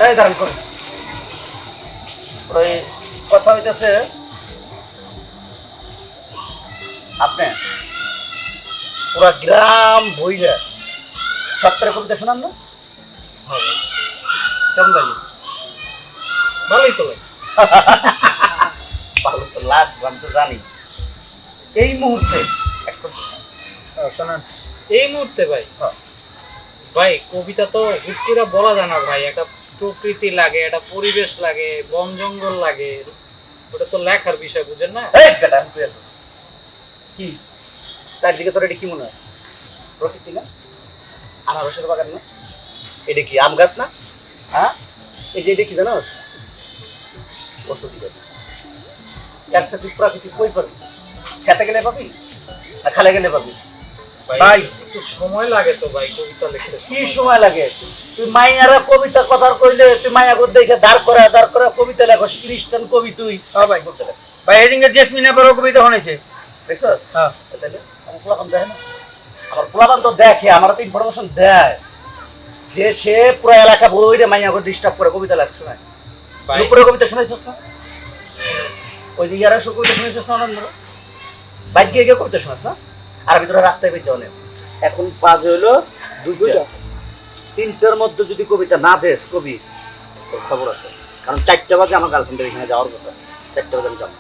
এই দাঁড়ান কই ওই কথা হইতেছে আপনি পুরা গ্রাম বইলে সত্তর কবিতা শোনান না? কেমন লাগে? ভালোই তো ভাই। ভালো তো লাগবে, আমি তো জানি। এই মুহূর্তে শোনান। এই মুহূর্তে ভাই ভাই কবিতা তো হুট করে বলা যায় না ভাই, একটা প্রকৃতি লাগে, একটা পরিবেশ লাগে, বন জঙ্গল লাগে, ওটা তো লেখার বিষয়, বুঝেন না? এই বেটা তুই আছো কি চারদিকে তোর এটা কি মনে হয়? প্রকৃতি না? আনারসের বাগান না? এটা কি আম গাছ না? হ্যাঁ, এই যে এটা কি জানোস? ওষুধি গাছ। এর সাথে প্রকৃতি কই পাবি? খেতে গেলে পাবি না খালে গেলে পাবি? ভাই একটু সময় লাগে তো ভাই কবিতা লিখতে। কি সময় লাগে? তুই মাইয়ারা কবিতা কথা কইলে তুই মাইয়া করে দেখে দাঁড় করা কবিতা লেখো, খ্রিস্টান কবি তুই। হ্যাঁ ভাই করতে লেখ ভাই এদিকে জেসমিনের বড় কবিতা শুনেছে। দেখছস? হ্যাঁ তাহলে আমার পোলাপান দেখে না? আমার পোলাপান তো দেখে, আমার তো ইনফরমেশন দেয় যে সে পুরো এলাকা বইরে মাইয়া করে ডিস্টার্ব করে কবিতা লেখ শোনায়। ভাই উপরে কবিতা শুনাইছস না? ওই যে ইয়ারা কবিতা শুনেছিস না? অনন্য বাইক গিয়ে গিয়ে কবিতা শোনাস না? আর ভিতরে রাস্তায় বেঁচে অনেক। এখন পাঁচ হইলো দুইটা, তিনটার মধ্যে যদি কবিতা না দেস কবি, তোর খবর আছে। কারণ 4টা বাজে আমার গার্লফ্রেন্ডের এখানে যাওয়ার কথা, 4টা বাজে আমি যাবো।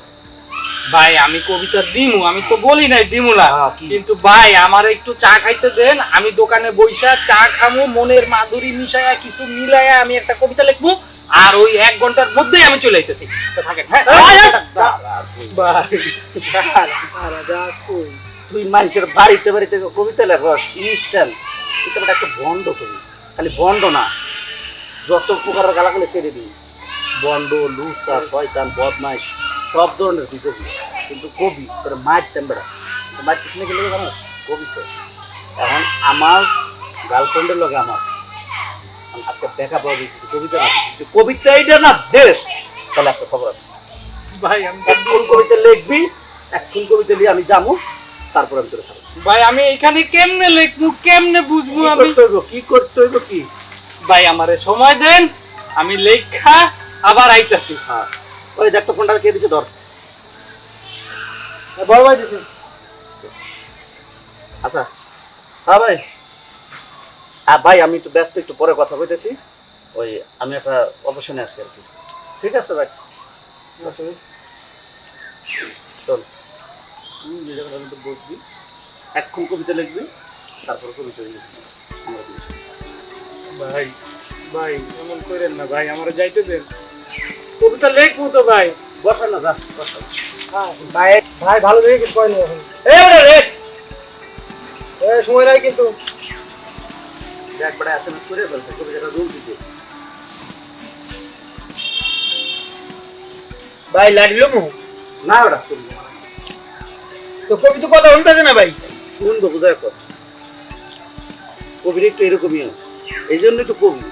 ভাই আমি কবিতা দিমু, আমি তো বলি নাই দিমু না, কি? কিন্তু ভাই আমার একটু চা খাইতে দেন, আমি দোকানে বইসা চা খামু, মনের মাধুরী মিশায়া কিছু মিলায়া আমি একটা কবিতা লিখবো, আর ওই 1 ঘন্টার মধ্যেই আমি চলে আইতেছি। তো থাকেন। হ্যাঁ তুই মানুষের বাড়িতে বাড়িতে কবিতা লেখস ইনস্ট্যান্ট, এটা একটা বন্ড কবি। খালি বন্ড না, যত প্রকারের গালাগুলো ছেড়ে দিই, বন্ড, লুচা, শয়তান, বদমাইশ, সব ধরনের তুই কবি। কিন্তু কবি তোর মারতেন বেড়া, মার পিছনে গেলে জানো কবি তো। এখন আমার গার্লফ্রেন্ডের লগে আমার আজকে দেখা পাবো কিছু কবিতা না, কবিতা এইটা না দেশ, তাহলে একটা খবর আছে। ভাই আমি এখন কবিতা লিখবি, এখন কবিতা নিয়ে আমি যাবো, তারপর আমি তোর খাবো। ভাই আমি এখানে কেমনে লিখবো, কেমনে বুঝবো আমি? কি করতে হইব কি? ভাই আমারে সময় দেন, আমি লেখা আবার আইতাছি। হ্যাঁ ওই দেখ তো ফোনটা কে দিছে, ধর। বড় ভাই দিছে। আচ্ছা হ্যাঁ ভাই, হ্যাঁ ভাই আমি একটু ব্যস্ত, একটু পরে কথা বলতেছি। ওই আমি একটা অপারেশনে আছি আর কি। ঠিক আছে ভাই, চল তুই যে জায়গাটার মধ্যে বসবি, এখন কবিতা লিখবি, তারপর কবিতা লিখবি। ভাই ভাই এমন করেন না ভাই, আমার যাইতে দেন, কবিতা লিখবো তো ভাই। বসা না, যা বসা। হ্যাঁ ভাই ভাই ভালো দেখে কিছু কয়নি এখন। এই ওটা লেখ, এই সময় নাই কিন্তু। দেখ বড় এসএমএস করে বলছে কবিতাটা রুল দিতে। ভাই লাগলো মু না ওটা করবি না। তো কবি তো কথা শুনতেছে না ভাই। শুনবো বোঝায় কর, কবির একটু এরকমই হয়, এই জন্যই তো কবি।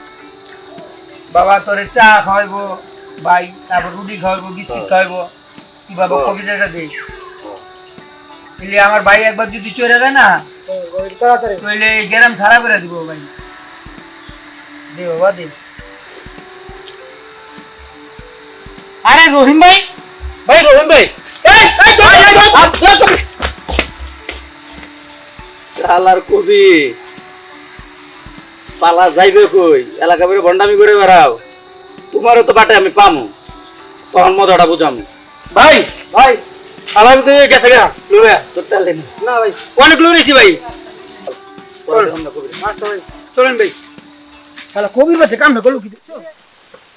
বাবা তোরে চা খাওয়াইবো ভাই, তারপর রুটি খাওয়াইবো, বিস্কিট খাওয়াইবো, কি বাবা কবিতাটা দেই। তাহলে আমার ভাই একবার যদি চলে যায় না তাহলে গ্রাম ছাড়া করে দিব ভাই। দে বাবা দে। আরে রহিম ভাই, ভাই রহিম ভাই, শালার কবি পালা যাইবে কই? এলাকা বেরো ভন্ডামি করে বেড়াও, তোমারও তো বাটে আমি পামু, তখন মজাটা বুঝামু। ভাই ভাই আমার তো গেছে গা লুবে তোর তাহলে না ভাই, অনেক লুরেছি ভাই। পরে দেখুন না কবি। আচ্ছা ভাই চলেন ভাই। শালা কবির বাচ্চা কামটা করলো কি দেখছো?